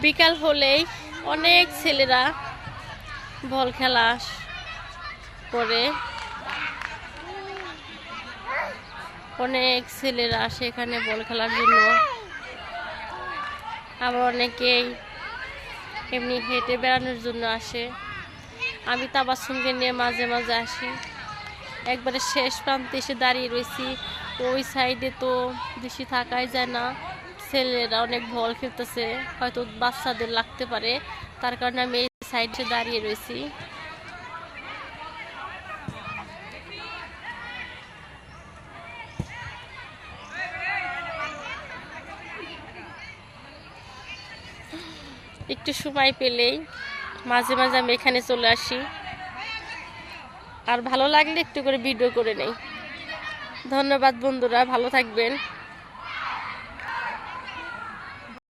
বিকাল হলেই অনেক ছেলেরা বল খেলা করে, অনেক ছেলেরা আসে এখানে বল খেলার জন্য। আবার অনেকেই এমনি হেঁটে বেড়ানোর জন্য আসে। আমি তাবাসসুমকে নিয়ে মাঝে মাঝে আসি। একবারে শেষ প্রান্তে এসে দাঁড়িয়ে রয়েছি, ওই সাইডে তো বেশি থাকাই যায় না, ছেলেরা অনেক বল খেলতেছে, হয়তো বাচ্চাদের লাগতে পারে, তার কারণে আমি এই সাইডে দাঁড়িয়ে রয়েছি। একটু সময় পেলেই মাঝে মাঝে আমি এখানে চলে আসি, আর ভালো লাগলে একটু করে ভিডিও করে নেই। ধন্যবাদ বন্ধুরা, ভালো থাকবেন।